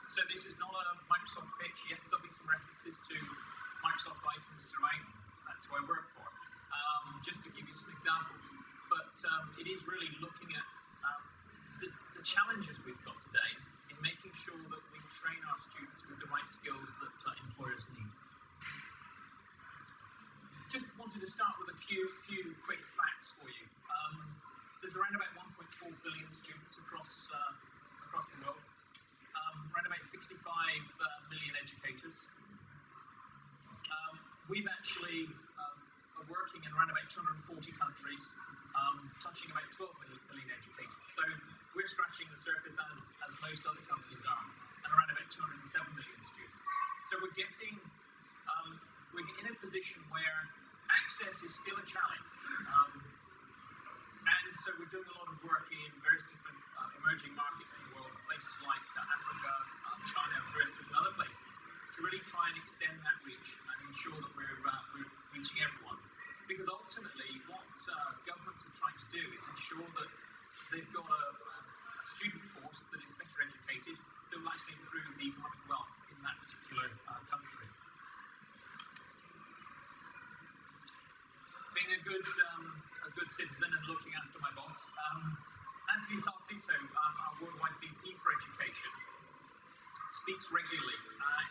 So this is not a Microsoft pitch. Yes, there'll be some references to Microsoft items throughout. That's who I work for. Just to give you some examples. But it is really looking at the challenges we've got today in making sure that we train our students with the right skills that employers need. Just wanted to start with a few quick facts for you. There's around about 1.4 billion students across the world. Around about 65 million educators. We've actually are working in around about 240 countries, touching about 12 million educators. So we're scratching the surface as most other companies are, and around about 207 million students. So we're in a position where access is still a challenge. And so we're doing a lot of work in various different emerging markets in the world, places like Africa, China, and various different other places, to really try and extend that reach and ensure that we're reaching everyone. Because ultimately, what governments are trying to do is ensure that they've got a student force that is better educated, that will actually improve the economic wealth in that particular country. Being a good citizen and looking after my boss, Anthony Salcito, our worldwide VP for education, speaks regularly,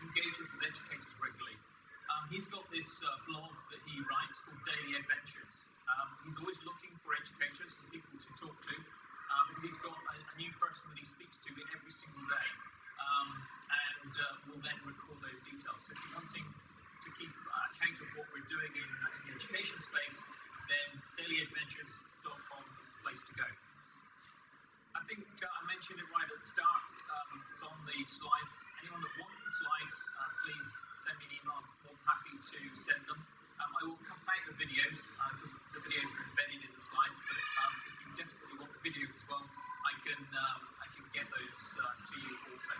engages with educators regularly. He's got this blog that he writes called Daily Adventures. He's always looking for educators and people to talk to, because he's got a new person that he speaks to every single day, and will then record those details. So if you're wanting to keep account of what we're doing in the education space, then dailyadventures.com is the place to go. I think I mentioned it right at the start. It's on the slides. Anyone that wants the slides, please send me an email. I'm more than happy to send them. I will cut out the videos, because the videos are embedded in the slides, but if you desperately want the videos as well, I can get those to you also.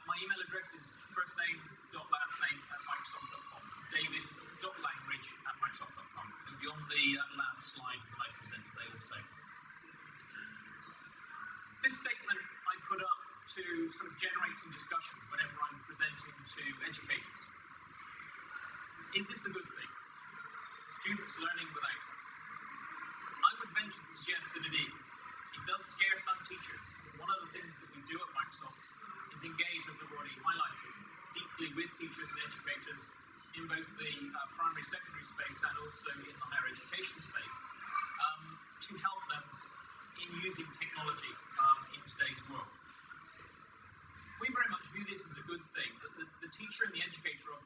My email address is firstname.lastname@microsoft.com. David.Langridge@microsoft.com. It'll be on the last slide that I present today also. This statement I put up to sort of generate some discussions whenever I'm presenting to educators. Is this a good thing? Students learning without us? I would venture to suggest that it is. It does scare some teachers. One of the things that we do at Microsoft is engage, as I've already highlighted, deeply with teachers and educators in both the primary secondary space and also in the higher education space, to help them in using technology in today's world. We very much view this as a good thing, that the teacher and the educator are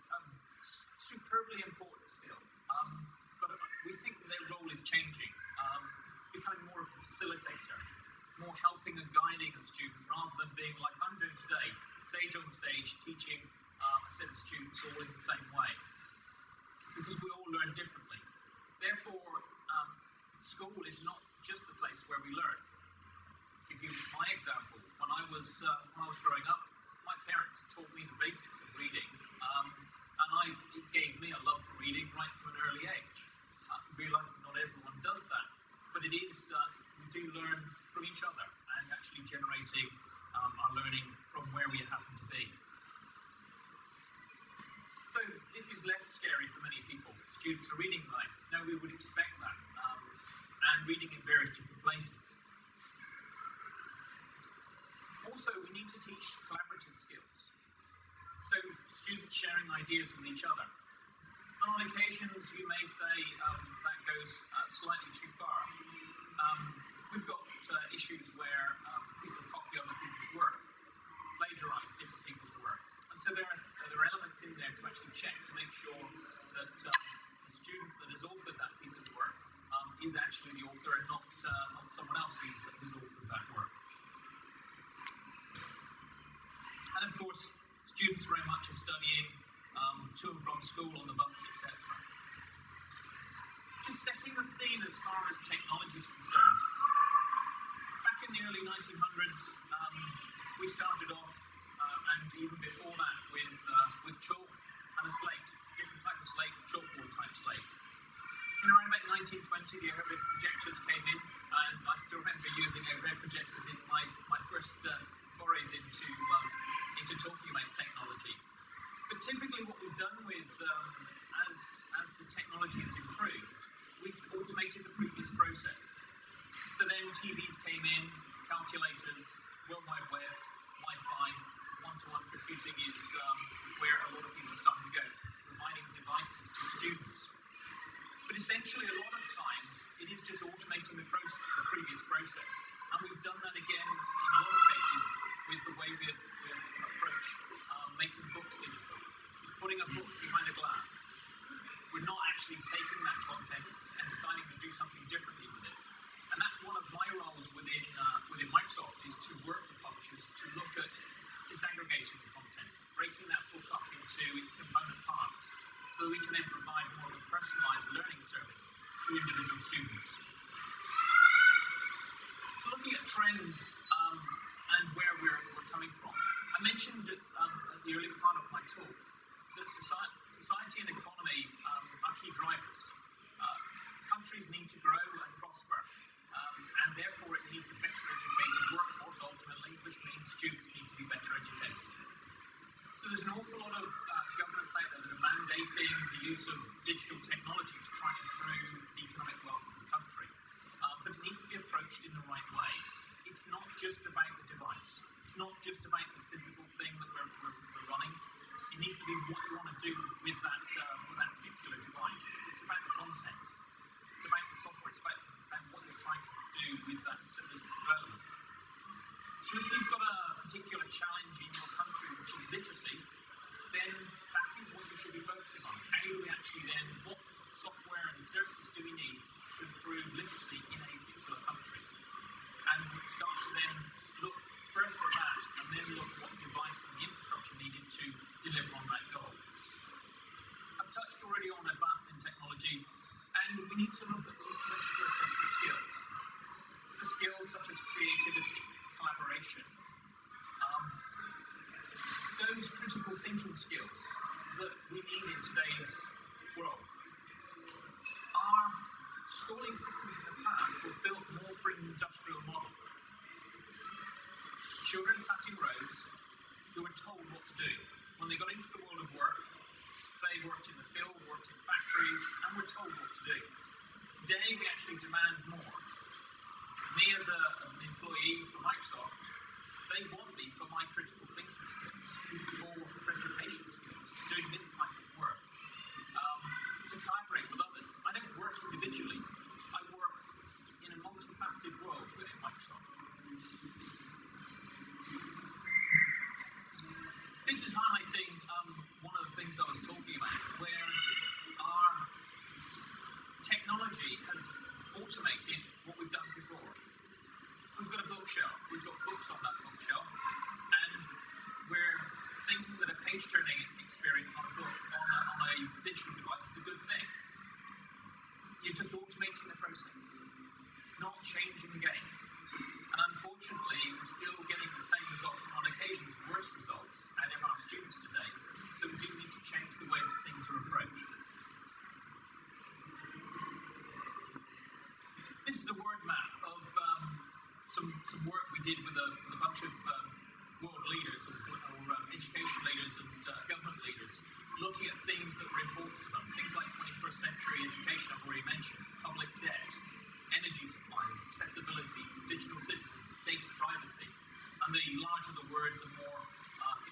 superbly important still, but we think that their role is changing, becoming more of a facilitator, more helping and guiding a student rather than being like I'm doing today, sage on stage, teaching a set of students all in the same way, because we all learn differently. Therefore, school is not just the place where we learn. To give you my example, when I was growing up, my parents taught me the basics of reading, and it gave me a love for reading right from an early age. I realised that not everyone does that, but it is, we do learn from each other and actually generating our learning from where we happen to be. So this is less scary for many people. Students are reading lines. Now we would expect that, and reading in various different places. Also, we need to teach collaborative skills. So students sharing ideas with each other. And on occasions, you may say that goes slightly too far. We've got issues where people copy other people's work, plagiarize different people's work. And so there are elements in there to actually check to make sure that the student that has authored that piece of work is actually the author and not someone else who's authored that work. And of course, students very much are studying to and from school, on the bus, etc. Just setting the scene as far as technology is concerned. Back in the early 1900s, we started off, and even before that, with chalk and a slate, different type of slate, chalkboard type slate. In around about 1920, the overhead projectors came in, and I still remember using overhead projectors in my first forays into talking about technology. But typically what we've done with, as the technology has improved, we've automated the previous process. So then TVs came in, calculators, World Wide Web, Wi-Fi, one-to-one computing is where a lot of people are starting to go, providing devices to students. But essentially, a lot of times, it is just automating the previous process. And we've done that again in a lot of cases with the way we approach making books digital. It's putting a book behind a glass. We're not actually taking that content and deciding to do something differently with it. And that's one of my roles within Microsoft, is to work with publishers to look at disaggregating the content, breaking that book up into its component parts, so that we can then provide more of a personalized learning service to individual students. So looking at trends and where we're coming from, I mentioned at the early part of my talk that society and economy are key drivers. Countries need to grow and prosper, and therefore it needs a better educated workforce ultimately, which means students need to be better educated. So there's an awful lot of governments out there that are mandating the use of digital technology to try and improve the economic wealth of the country. But it needs to be approached in the right way. It's not just about the device. It's not just about the physical thing that we're running. It needs to be what you want to do with that particular device. It's about the content. It's about the software. It's about what you're trying to do with that development. So if you've got a particular challenge in your country, which is literacy, then that is what you should be focusing on. How do we actually then, what software and services do we need to improve literacy in a particular country? And start to then look first at that, and then look at what device and the infrastructure needed to deliver on that goal. I've touched already on advancing technology, and we need to look at those 21st century skills. The skills such as creativity, collaboration, those critical thinking skills that we need in today's world. Our schooling systems in the past were built more for an industrial model. Children sat in rows who were told what to do. When they got into the world of work, they worked in the field, worked in factories, and were told what to do. Today, we actually demand more. Me as an employee for Microsoft, they want me for my critical thinking skills, for presentation skills, doing this type of work, to collaborate with others. I don't work individually. I work in a multifaceted world within Microsoft. This is highlighting one of the things I was talking about, where our technology has automated what we've done before. We've got a bookshelf, we've got books on that bookshelf, and we're thinking that a page-turning experience on a book, on a digital device is a good thing. You're just automating the process, not changing the game. And unfortunately, we're still getting the same results, and on occasions worse results, out of our students today. So we do need to change the way that things are approached. This is a word map of some work we did with a bunch of world leaders or education leaders and government leaders, looking at things that were important to them. Things like 21st century education, I've already mentioned, public debt, energy supplies, accessibility, digital citizens, data privacy, and the larger the word, the more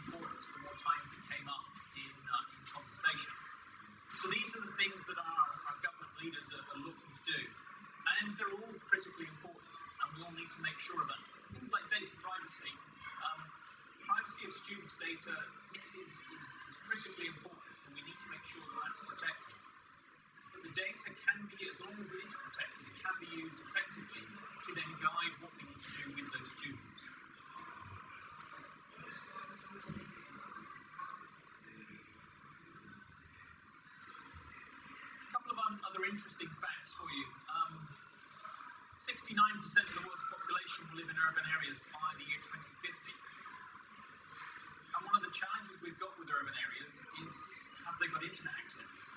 importance, the more times it came up in conversation. So these are the things that our government leaders are looking to do, and they're all critically important, and we all need to make sure of that. Things like data privacy. Privacy of students' data, yes, is critically important, and we need to make sure that that's protected. But the data can be, as long as it is protected, it can be used effectively to then guide what we need to do with those students. A couple of other interesting facts for you. 69% of the world's population will live in urban areas by the year 2050. And one of the challenges we've got with urban areas is, have they got internet access?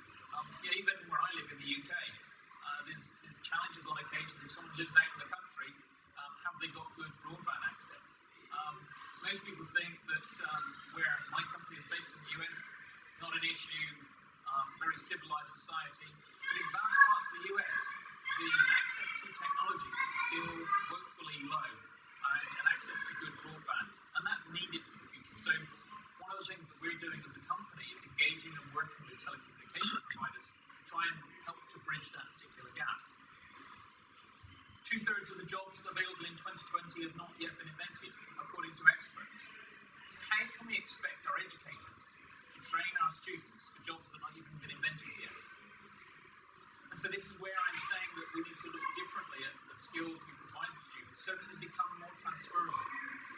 Even where I live in the UK, there's challenges on occasions if someone lives out in the country, have they got good broadband access? most people think that where my company is based in the US, not an issue, very civilized society, but in vast parts of the US, the access to technology is still woefully low, and access to good broadband, and that's needed for the future. So one of the things that we're doing as a company is engaging and working with telecommunication providers to try and help to bridge that particular gap. 2/3 of the jobs available in 2020 have not yet been invented, according to experts. So how can we expect our educators to train our students for jobs that have not even been invented yet? And so this is where I'm saying that we need to look differently at the skills we provide the students so that they become more transferable.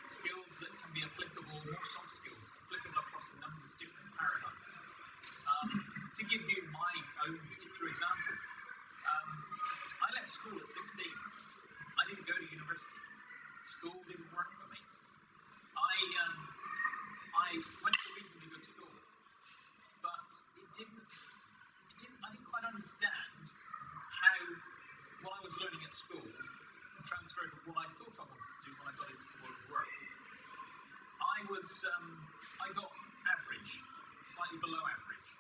Skills that can be applicable, more soft skills, applicable across a number of different paradigms. To give you my own particular example, I left school at 16. I didn't go to university. School didn't work for me. I went to a reasonably good school, but I didn't quite understand how what I was learning at school transferred to what I thought I wanted to do when I got into the world of work. I got average, slightly below average.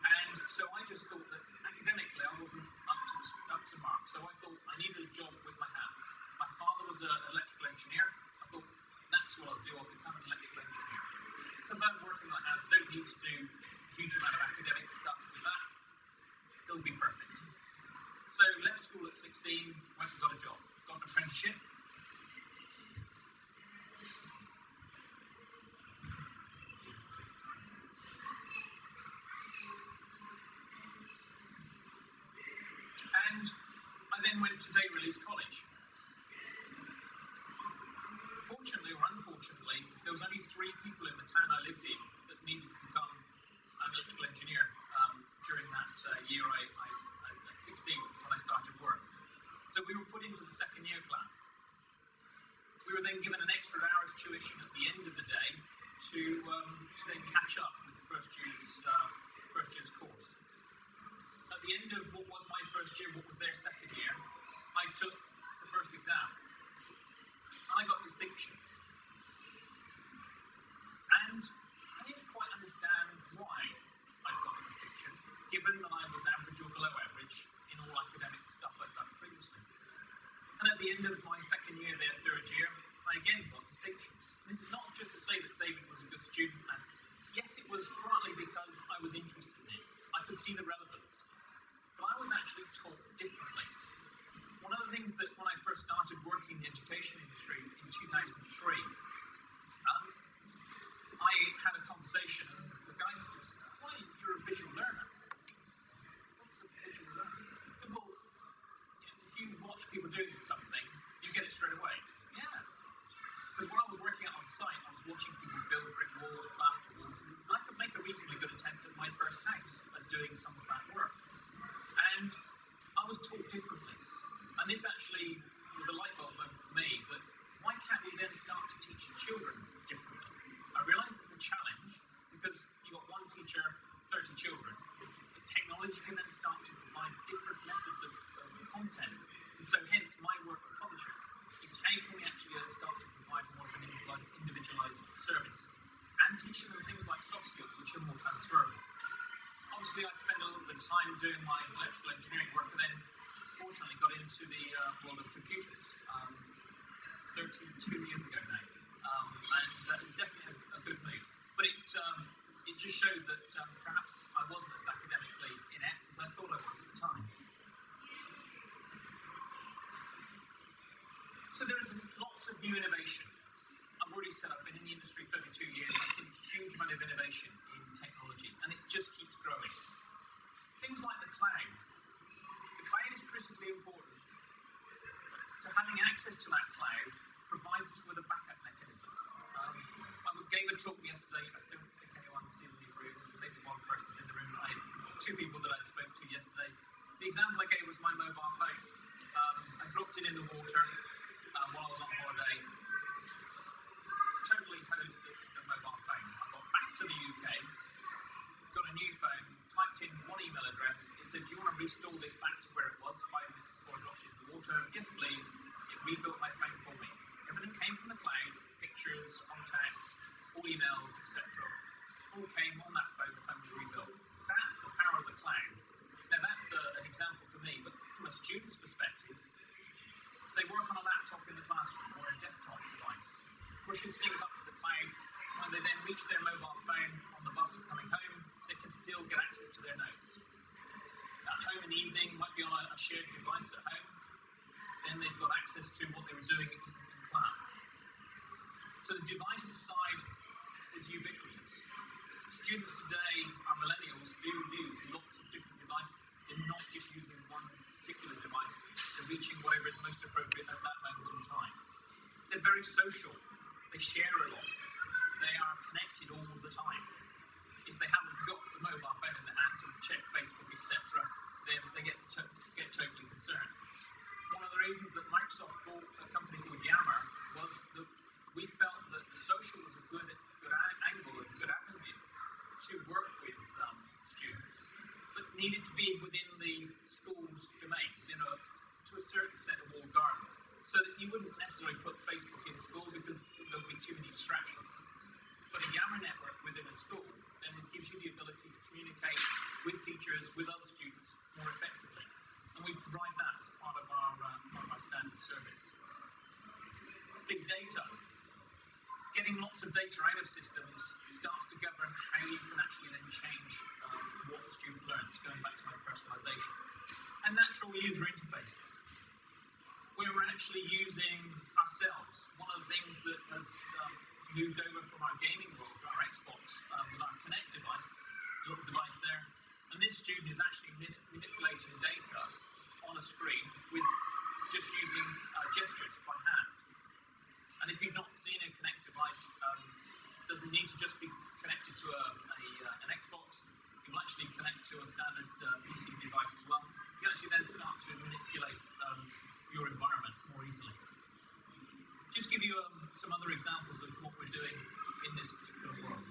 And so I just thought that academically I wasn't up to mark. So I thought I needed a job with my hands. My father was an electrical engineer. I thought that's what I'll do. I'll become an electrical engineer. Because I'm working with my hands, I don't need to do a huge amount of academic stuff with that. It'll be perfect. So left school at 16, went and got a job. Got an apprenticeship. And I then went to day release college. Fortunately or unfortunately, there was only 3 people in the town I lived in that needed to become an electrical engineer during that year at 16 when I started work. So we were put into the second year class. We were then given an extra hour's tuition at the end of the day to then catch up with the first year's course. At the end of what was my first year, what was their second year, I took the first exam. And I got distinction. And I didn't quite understand why I got a distinction, given that I was average or below average in all academic stuff I'd done previously. And at the end of my second year, their third year, I again got distinctions. This is not just to say that David was a good student, and yes, it was partly because I was interested in it. I could see the relevance. But I was actually taught differently. One of the things that when I first started working in the education industry in 2003, I had a conversation, and the guy said, "Why, you're a visual learner." What's a visual learner? I said, "Well, if you watch people doing something, you get it straight away." Yeah. Because when I was working out on site, I was watching people build brick walls, plaster walls, and I could make a reasonably good attempt at my first house at doing some of that work. And I was taught differently. And this actually was a light bulb moment for me, that why can't we then start to teach the children differently? I realise it's a challenge because you've got one teacher, 30 children. But technology can then start to provide different methods of content. And so hence my work with publishers is how can we actually start to provide more of an individualised service and teaching them things like soft skills which are more transferable. Obviously I spent a little bit of time doing my electrical engineering work and then fortunately got into the world of computers 32 years ago now. And it was definitely a good move. But it just showed that perhaps I wasn't as academically inept as I thought I was at the time. So there is lots of new innovation. I've already said I've been in the industry 32 years. I've seen a huge amount of innovation in technology, and it just keeps growing. Things like the cloud. The cloud is critically important. So having access to that cloud provides us with a backup mechanism. I gave a talk yesterday. I don't think anyone's in the room. Maybe one person's in the room. I had 2 people that I spoke to yesterday. The example I gave was my mobile phone. I dropped it in the water while I was on holiday. Totally hosed the mobile phone. I got back to the UK, got a new phone, typed in one email address. It said, "Do you want to restore this back to where it was 5 minutes before I dropped it in the water?" "Yes, please." It rebuilt my phone for me. Everything came from the cloud, pictures, pictures, contacts, all emails, etc. all came on that phone. The phone was rebuilt. That's the power of the cloud. Now that's an example for me, but from a student's perspective, they work on a laptop in the classroom or a desktop device, pushes things up to the cloud. When they then reach their mobile phone on the bus coming home, they can still get access to their notes. At home in the evening, might be on a shared device at home, then they've got access to what they were doing in class. So the devices side is ubiquitous. Students today, our millennials, do use lots of different devices. They're not just using one particular device. They're reaching whatever is most appropriate at that moment in time. They're very social. They share a lot. They are connected all the time. If they haven't got the mobile phone in their hand to check Facebook, etc., then they get totally concerned. One of the reasons that Microsoft bought a company called Yammer was that we felt that the social was a good angle, a good avenue to work with students, but needed to be within the school's domain, to a certain extent of walled garden, so that you wouldn't necessarily put Facebook in school because there'll be too many distractions. But a Yammer network within a school then gives you the ability to communicate with teachers, with other students more effectively. And we provide that as part of our standard service. Big data. Getting lots of data out of systems starts to govern how you can actually then change what the student learns, going back to my personalization. And natural user interfaces, where we're actually using ourselves. One of the things that has moved over from our gaming world to our Xbox with our Connect device, little device there, and this student is actually manipulating data on a screen with just using gestures by hand. And if you've not seen a Connect device, it doesn't need to just be connected to an Xbox. You will actually connect to a standard PC device as well. You can actually then start to manipulate your environment more easily. Just give you some other examples of what we're doing in this particular world.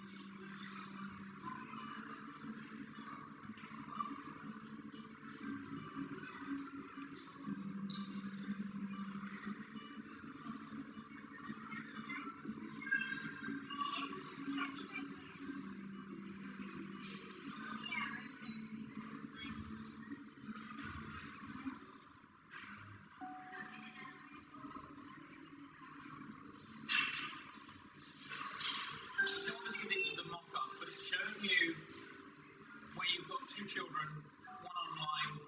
Children, one online,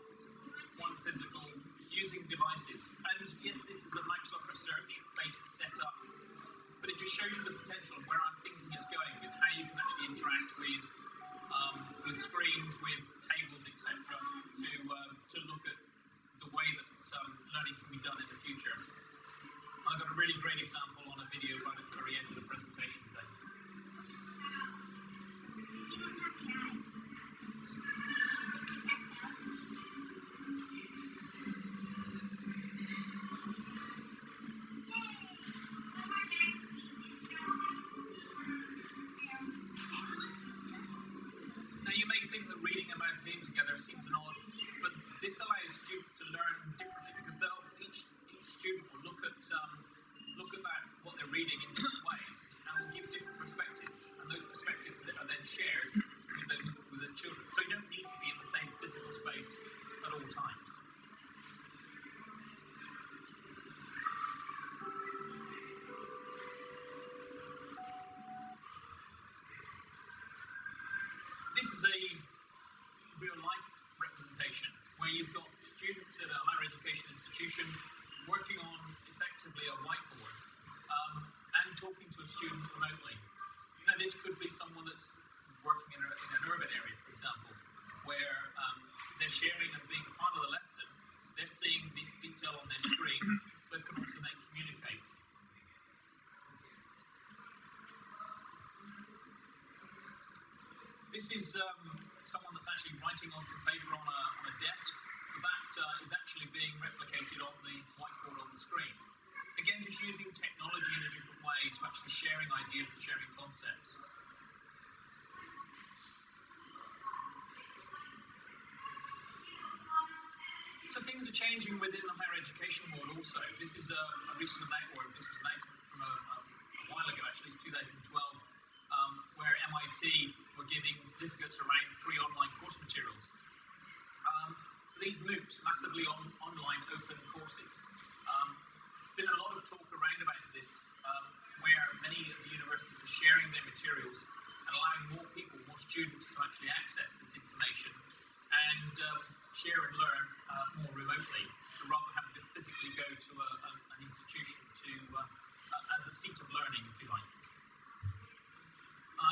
one physical, using devices. And yes, this is a Microsoft Research-based setup, but it just shows you the potential of where our thinking is going with how you can actually interact with screens, with tables, etc., to look at the way that learning can be done in the future. I've got a really great example on a video right at the very end of the presentation today. Together seems an odd, but this allows students to learn differently because each student will look at what they're reading in different ways and will give different perspectives, and those perspectives are then shared with the children. So you don't need to be in the same physical space at all times. This is a real-life representation where you've got students at a higher education institution working on effectively a whiteboard and talking to a student remotely. This could be someone that's working in an urban area, for example, where they're sharing and being part of the lesson. They're seeing this detail on their screen, but can also then communicate. This is someone that's actually writing on some paper on a desk. That is actually being replicated on the whiteboard on the screen. Again, just using technology in a different way to actually sharing ideas and sharing concepts. So things are changing within the higher education world also. This is a recent announcement from a while ago, actually, it's 2012, where MIT were giving certificates around free online course materials. So these MOOCs, massively online open courses, been a lot of talk around about this, where many of the universities are sharing their materials and allowing more people, more students to actually access this information and share and learn more remotely. So rather than having to physically go to an institution as a seat of learning, if you like.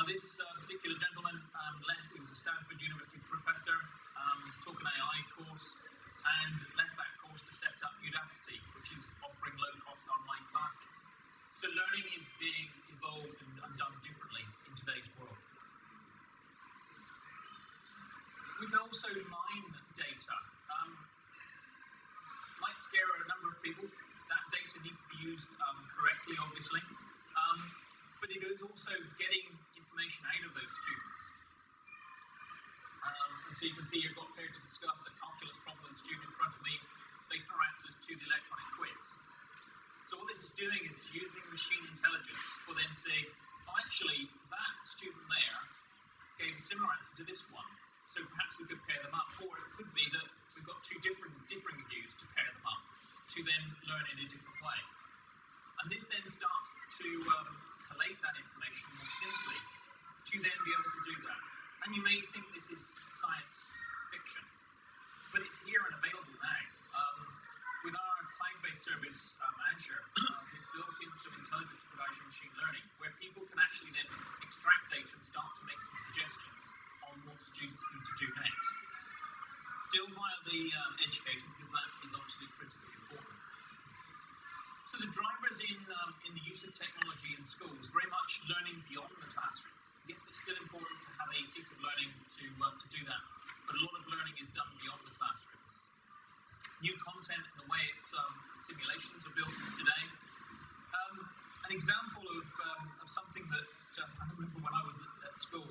This particular gentleman, he was a Stanford University professor, taught an AI course, and left that course to set up Udacity, which is offering low-cost online classes. So learning is being evolved and done differently in today's world. We can also mine data. Might scare a number of people. That data needs to be used correctly, obviously. But it is also getting information out of those students. And so you can see you've got here to discuss a calculus problem with a student in front of me based on our answers to the electronic quiz. So what this is doing is it's using machine intelligence for then saying, oh, actually, that student there gave a similar answer to this one. So perhaps we could pair them up. Or it could be that we've got two differing views to pair them up to then learn in a different way. And this then starts to collate that information more simply to then be able to do that. And you may think this is science fiction, but it's here and available now. With our cloud-based service, Azure, we've built in some intelligence provision machine learning, where people can actually then extract data and start to make some suggestions on what students need to do next. Still via the educator, because that is obviously critically important. So the drivers in the use of technology in schools, very much learning beyond the classroom. Yes, it's still important to have a seat of learning to do that, but a lot of learning is done beyond the classroom. New content and the way its simulations are built today. An example of something that I remember when I was at school.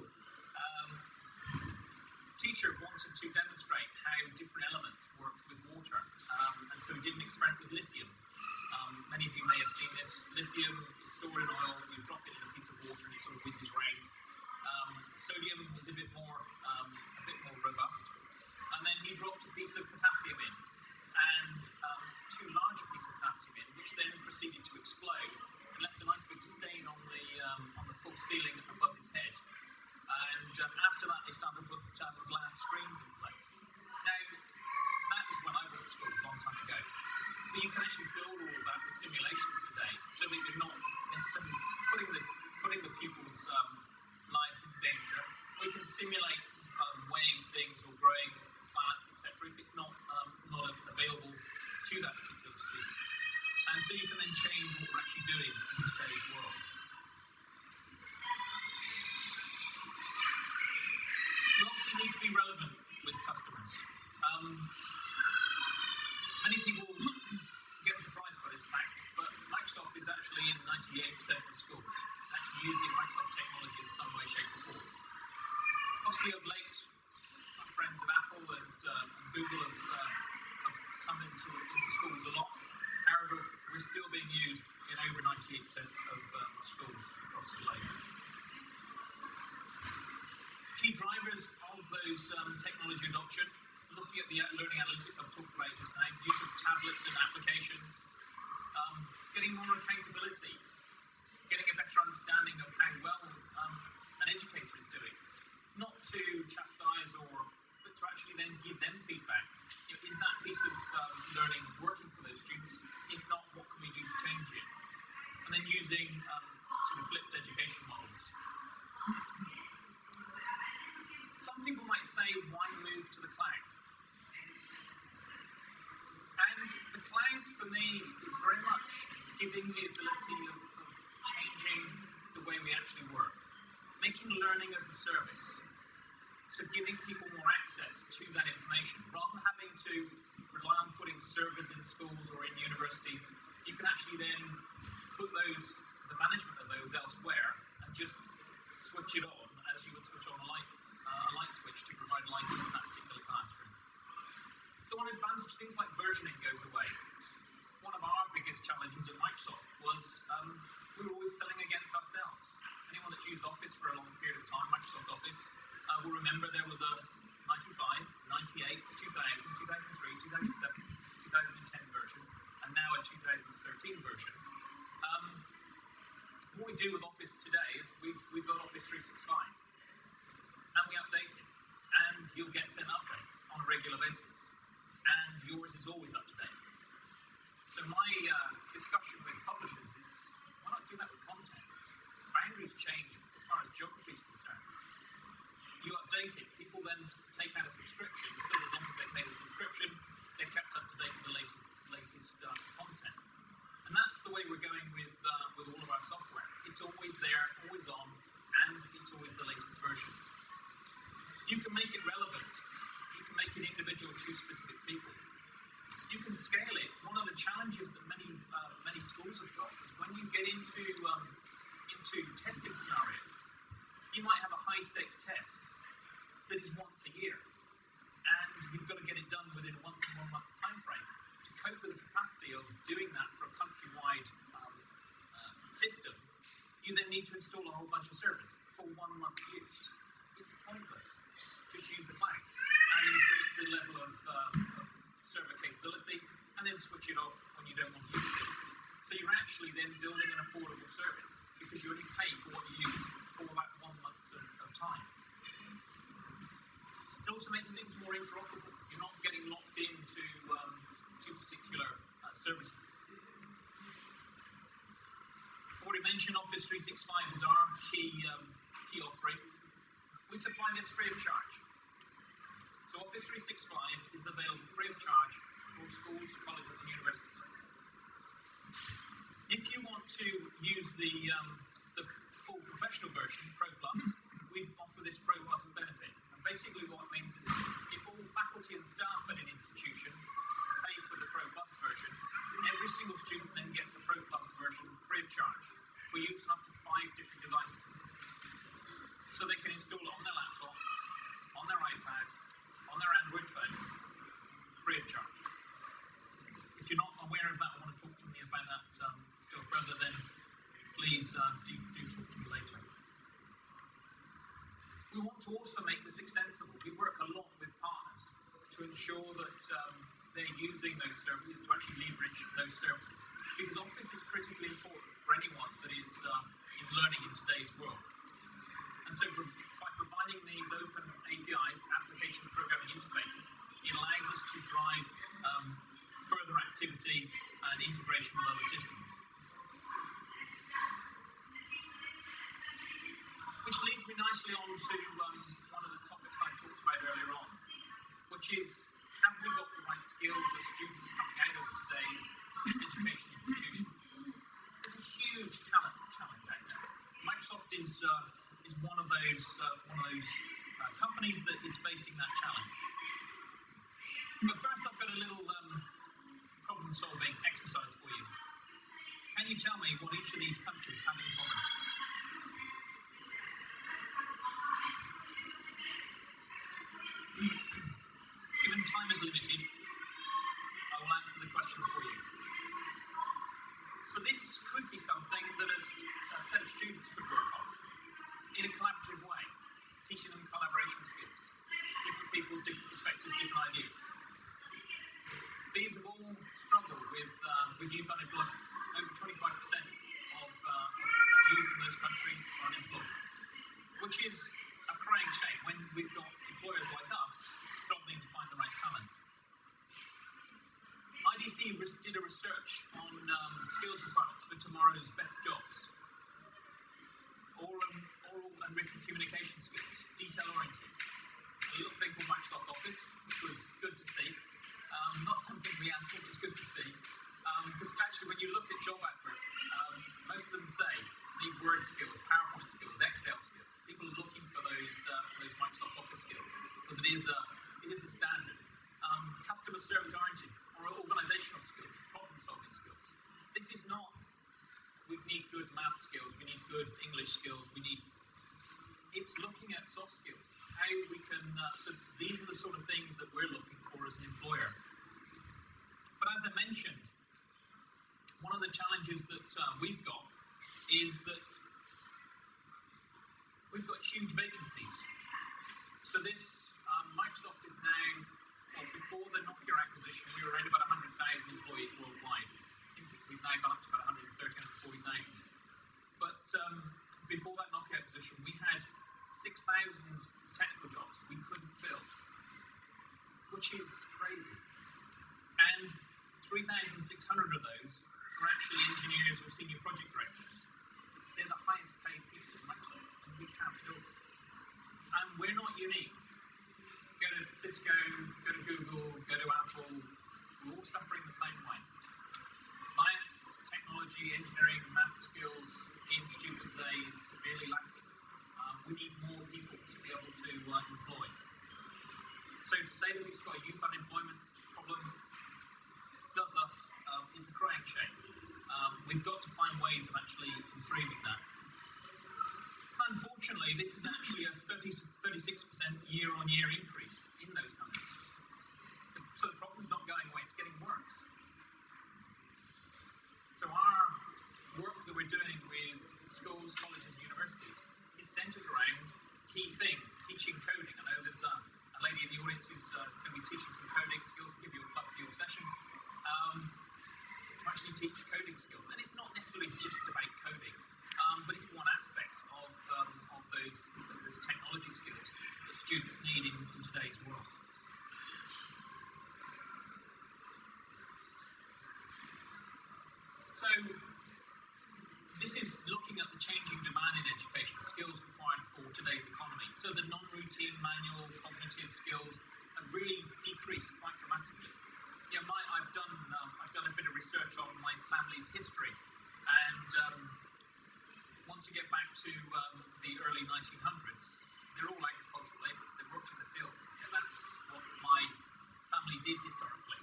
Teacher wanted to demonstrate how different elements worked with water, and so we did an experiment with lithium. Many of you may have seen this. Lithium is stored in oil, you drop it in a piece of water and it sort of whizzes around. Sodium is a bit more robust. And then he dropped a piece of potassium in, and two larger pieces of potassium in, which then proceeded to explode and left a nice big stain on the full ceiling above his head. And after that, they started to put glass screens in place. Now, that was when I was at school a long time ago. But you can actually build all of that with simulations today, so that you're not necessarily putting the pupils' lives in danger. We can simulate weighing things or growing plants, etc., if it's not available to that particular student. And so you can then change what we're actually doing in today's world. We also need to be relevant with customers. Many people get surprised by this fact, but Microsoft is actually in 98% of schools, actually using Microsoft technology in some way, shape, or form. Obviously, of late, our friends at Apple and Google have come into schools a lot. However, we're still being used in over 98% of schools across the globe. Key drivers of those technology adoption, looking at the learning analytics I've talked about just now, use of tablets and applications, getting more accountability, getting a better understanding of how well an educator is doing. Not to chastise but to actually then give them feedback. You know, is that piece of learning working for those students? If not, what can we do to change it? And then using sort of flipped education models. Some people might say, why move to the cloud? And the cloud, for me, is very much giving the ability of changing the way we actually work. Making learning as a service. So giving people more access to that information. Rather than having to rely on putting servers in schools or in universities, you can actually then put the management of those elsewhere and just switch it on as you would switch on a light switch to provide light into that particular classroom. The one advantage, things like versioning goes away. One of our biggest challenges at Microsoft was we we're always selling against ourselves. Anyone that's used Office for a long period of time, Microsoft Office, will remember there was a 95, 98, 2000, 2003, 2007, 2010 version, and now a 2013 version. What we do with Office today is we've got Office 365, and we update it, and you'll get sent updates on a regular basis, and yours is always up to date. So my discussion with publishers is, why not do that with content? Boundaries change as far as geography is concerned. You update it, people then take out a subscription, so as long as they pay the subscription, they're kept up to date with the latest content. And that's the way we're going with all of our software. It's always there, always on, and it's always the latest version. You can make it relevant. You can make it individual to specific people. You can scale it. One of the challenges that many schools have got is when you get into testing scenarios, you might have a high-stakes test that is once a year, and you've got to get it done within a 1 month time frame. To cope with the capacity of doing that for a countrywide system, you then need to install a whole bunch of servers for 1 month's use. It's pointless. Just use the cloud and increase the level of server capability, and then switch it off when you don't want to use it. So you're actually then building an affordable service because you only pay for what you use for about 1 month of time. It also makes things more interoperable. You're not getting locked into particular services. I already mentioned Office 365 is our key offering. We supply this free of charge. So Office 365 is available free of charge for schools, colleges and universities. If you want to use the full professional version, Pro Plus, we offer this Pro Plus benefit. And basically what it means is if all faculty and staff at an institution pay for the Pro Plus version, every single student then gets the Pro Plus version free of charge for use on up to 5 different devices. So they can install it on their laptop, on their iPad, on their Android phone, free of charge. If you're not aware of that, want to talk to me about that still further, then please do talk to me later. We want to also make this extensible. We work a lot with partners to ensure that they're using those services to actually leverage those services. Because Office is critically important for anyone that is learning in today's world. And so by providing these open APIs, application programming interfaces, it allows us to drive further activity and integration with other systems. Which leads me nicely on to one of the topics I talked about earlier on, which is, have we got the right skills as students coming out of today's education institution? There's a huge talent challenge out there. Microsoft is one of those companies that is facing that challenge. But first, I've got a little problem-solving exercise for you. Can you tell me what each of these countries have in common? Given time is limited, I will answer the question for you. But this could be something that a set of students could work on in a collaborative way, teaching them collaboration skills, different people, different perspectives, different ideas. These have all struggled with youth unemployment. Over 25% of youth in those countries are unemployed, which is a crying shame when we've got employers like us struggling to find the right talent. IDC did a research on skills requirements for tomorrow's best jobs. Oral and written communication skills, detail-oriented. A little thing called Microsoft Office, which was good to see. Not something we asked for, but it's good to see. Because actually, when you look at job adverts, most of them say need Word skills, PowerPoint skills, Excel skills. People are looking for those Microsoft Office skills because it is a standard. Customer service oriented or organizational skills, problem-solving skills. This is not. We need good math skills. We need good English skills. It's looking at soft skills. How we can. So these are the sort of things that we're looking for as an employer. But as I mentioned, one of the challenges that we've got is that we've got huge vacancies. So this, Microsoft is now, well, before the Nokia acquisition, we were around about 100,000 employees worldwide. I think we've now gone up to about 130,000, 140,000. But before that Nokia acquisition, we had 6,000 technical jobs we couldn't fill, which is crazy. And 3,600 of those are actually engineers or senior project directors. They're the highest paid people in Microsoft, and we can't fill them. And we're not unique. Go to Cisco, go to Google, go to Apple, we're all suffering the same way. Science, technology, engineering, math skills in students today is severely lacking. We need more people to be able to employ. So to say that we've got a youth unemployment problem does us is a crying shame. We've got to find ways of actually improving that. Unfortunately, this is actually a 36% year-on-year increase in those numbers. So the problem's not going away, it's getting worse. So our work that we're doing with schools, colleges, and universities is centered around key things, teaching coding. I know there's a lady in the audience who's going to be teaching some coding skills, give you a plug for your session, to actually teach coding skills. And it's not necessarily just about coding, but it's one aspect of those technology skills that students need in today's world. So this is looking at the changing demand in education, skills required for today's economy. So the non-routine, manual, cognitive skills have really decreased quite dramatically. Yeah, I've done a bit of research on my family's history, and once you get back to the early 1900s, they're all agricultural labourers. They worked in the field. Yeah, that's what my family did historically.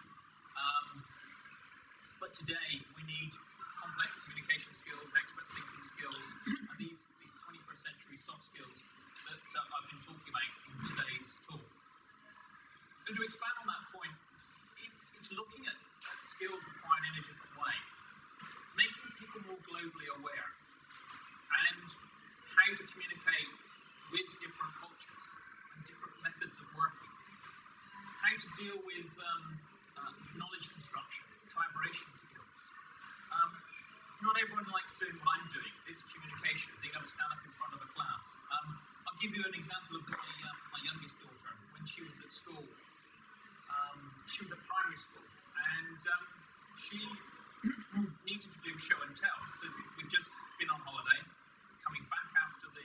But today we need complex communication skills, expert thinking skills, and these 21st century soft skills that I've been talking about in today's talk. So to expand on that point, it's looking at skills required in a different way, making people more globally aware, and how to communicate with different cultures and different methods of working, how to deal with knowledge construction, collaboration skills. Not everyone likes doing what I'm doing, this communication, being able to stand up in front of a class. I'll give you an example of my youngest daughter. When she was at school, she was at primary school, and she needed to do show and tell. So we'd just been on holiday, coming back after the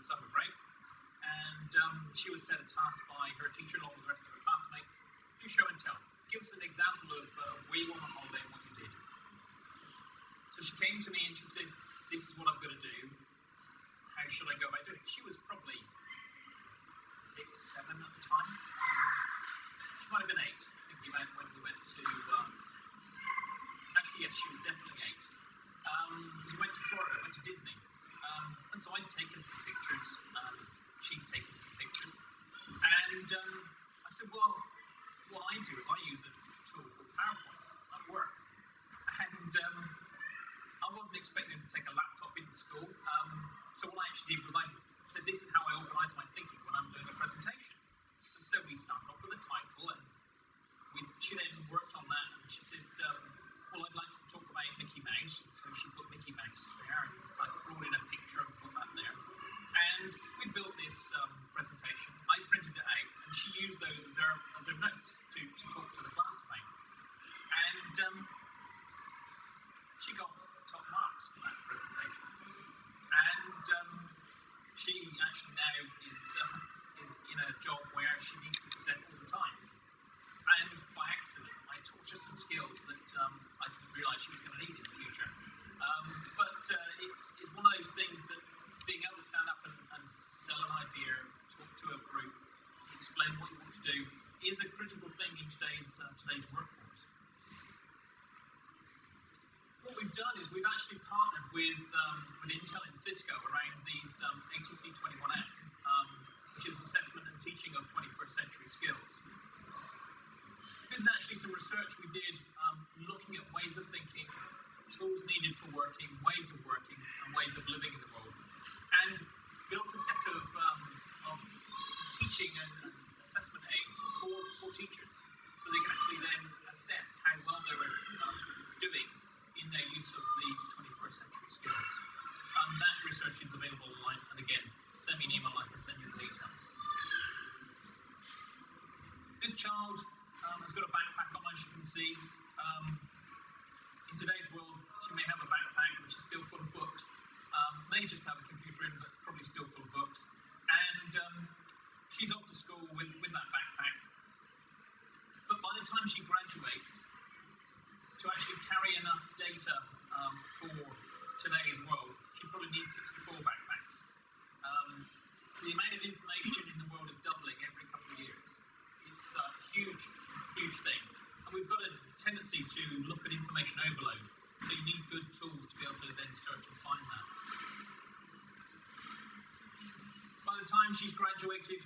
summer break, and she was set a task by her teacher along with the rest of her classmates, do show and tell. Give us an example of where you were on holiday and what you did. So she came to me and she said, this is what I've got to do. How should I go about doing it? She was probably 6, 7 at the time. She might have been 8, thinking about when we went to, actually yes, she was definitely 8. We went to Florida, went to Disney. And so I'd taken some pictures, she'd taken some pictures. And I said, well, what I do is I use a tool called PowerPoint at work. And I wasn't expecting to take a laptop into school. So what I actually did was I said, this is how I organise my thinking when I'm doing a presentation. And so we started off with a title, and she then worked on that, and she said, well, I'd like to talk about Mickey Mouse. And so she put Mickey Mouse there, and I brought in a picture and put that there. And we built this presentation. I printed it out, and she used those as her notes to talk to the class about. And she got top marks for that presentation. And she actually now is in a job where she needs to present all the time. And by accident, I taught her some skills that I didn't realise she was going to need in the future. But it's one of those things that being able to stand up and sell an idea, talk to a group, explain what you want to do, is a critical thing in today's workforce. What we've done is we've actually partnered with Intel and Cisco around these ATC21S, which is assessment and teaching of 21st century skills. This is actually some research we did looking at ways of thinking tools needed for working, ways of working, and ways of living in the world, and built a set of teaching and assessment aids for teachers, so they can actually then assess how well they were doing in their use of these 21st century skills. That research is available online, and again, send me an email, I can send you the details. This child has got a backpack on, as you can see. In today's world, she may have a backpack which is still full of books, may just have a computer in, but it's probably still full of books. And she's off to school with that backpack. But by the time she graduates, to actually carry enough data for today's world, she probably needs 64 backpacks. The amount of information in the world is doubling every couple of years. It's a huge, huge thing. And we've got a tendency to look at information overload. So you need good tools to be able to then search and find that. By the time she's graduated,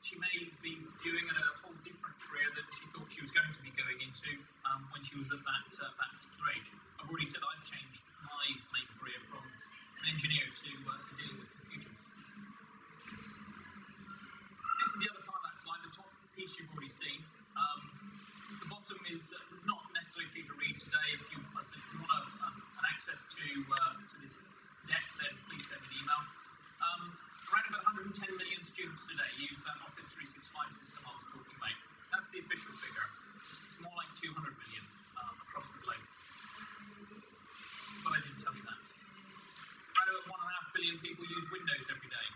she may be viewing at a whole different career than she thought she was going to be going into when she was at that particular age. I've already said I've changed my main career from an engineer to dealing with computers. This is the other part of that slide. The top piece you've already seen. The bottom is there's not necessarily for you to read today. If you want an access to this deck, then please send an email. Around about 110 million students today use that Office 365 system I was talking about. That's the official figure. It's more like 200 million across the globe. But I didn't tell you that. Around about 1.5 billion people use Windows every day.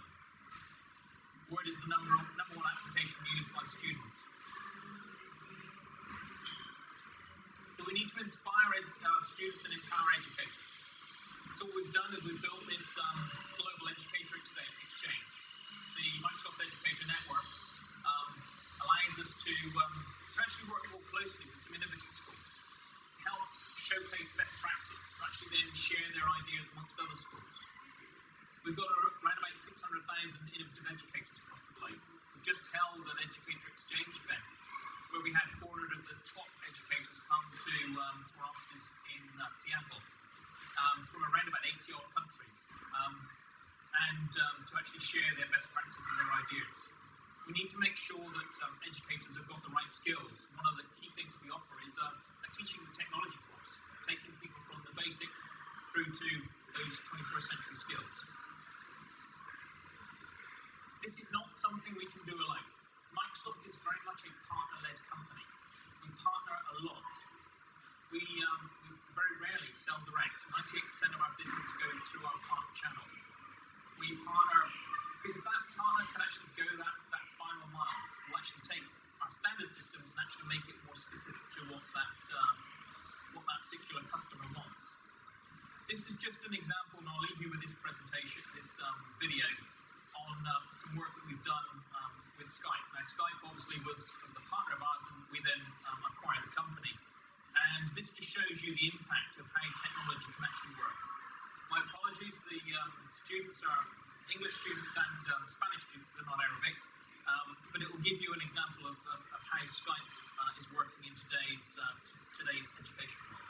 Word is the number one application used by students. But we need to inspire students and empower educators. So what we've done is we've built this global educator exchange. The Microsoft Educator Network allows us to actually work more closely with some innovative schools to help showcase best practice, to actually then share their ideas amongst other schools. We've got around about 600,000 innovative educators across the globe. We've just held an educator exchange event where we had 400 of the top educators come to our offices in Seattle. From around about 80 odd countries, and to actually share their best practice and their ideas. We need to make sure that educators have got the right skills. One of the key things we offer is a teaching technology course, taking people from the basics through to those 21st century skills. This is not something we can do alone. Microsoft is very much a partner-led company. We partner a lot. We very rarely sell direct. 98% of our business goes through our partner channel. We partner because that partner can actually go that final mile. We'll actually take our standard systems and actually make it more specific to what that particular customer wants. This is just an example, and I'll leave you with this presentation, this video, on some work that we've done with Skype. Now, Skype obviously was a partner of ours, and we then acquired the company. And this just shows you the impact of how technology can actually work. My apologies, the students are English students and Spanish students, they're not Arabic, but it will give you an example of how Skype is working in today's education world.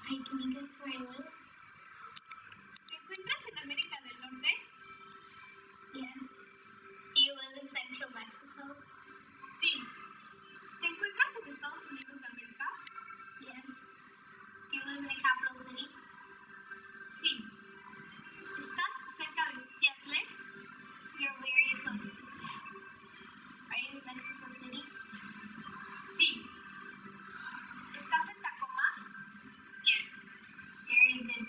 Hi, can you guess where I live? ¿Te encuentras en América del Norte? Yes. Do you live in Central Mexico? Sí. ¿Te encuentras en Estados Unidos de América? Yes. Do you live in the capital city? Sí. ¿Estás cerca de Seattle? You're very close to Seattle. Are you in Mexico City? Sí. ¿Estás en Tacoma? Yes. Very good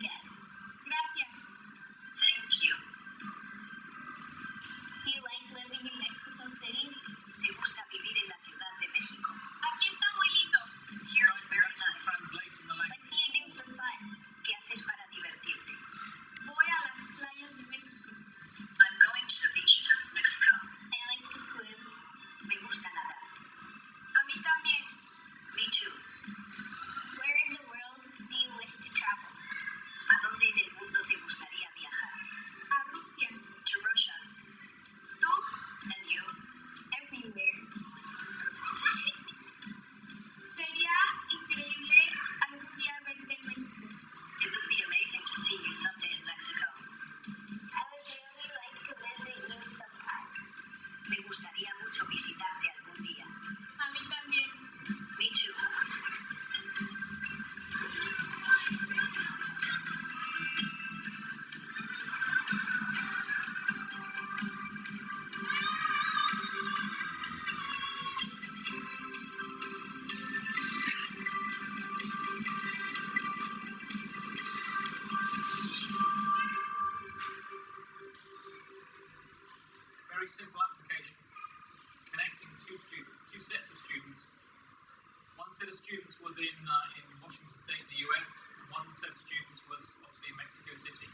application connecting two sets of students. One set of students was in Washington State in the US, and one set of students was obviously in Mexico City.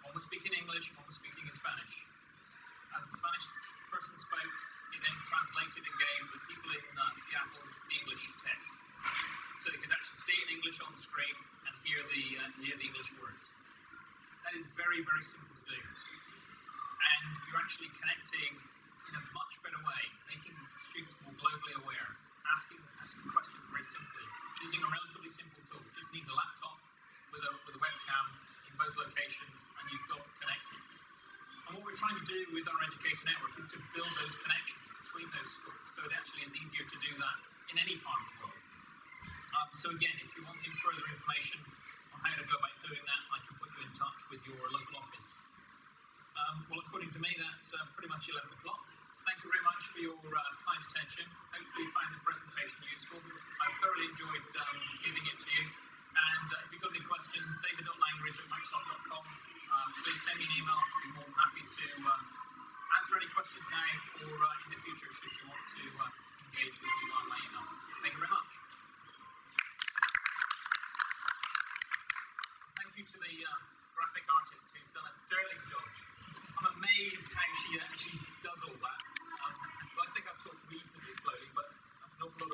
One was speaking English, one was speaking in Spanish. As the Spanish person spoke, he then translated and gave the people in Seattle the English text. So they could actually see it in English on the screen and hear the English words. That is very, very simple to do. And you're actually connecting in a much better way, making students more globally aware, asking questions very simply, using a relatively simple tool. Just needs a laptop with a webcam in both locations, and you've got connected. And what we're trying to do with our educator network is to build those connections between those schools, so it actually is easier to do that in any part of the world. So again, if you're wanting further information on how to go about doing that, I can put you in touch with your local office. Well, according to me, that's pretty much 11 o'clock. Thank you very much for your kind attention. Hopefully you found the presentation useful. I've thoroughly enjoyed giving it to you. And if you've got any questions, david.langridge@microsoft.com. Please send me an email. I'll be more than happy to answer any questions now or in the future should you want to engage with me via my email. Thank you very much. Thank you to the graphic artist who's done a sterling job. I'm amazed how she actually does all that. I think I've talked reasonably slowly, but that's an awful lot of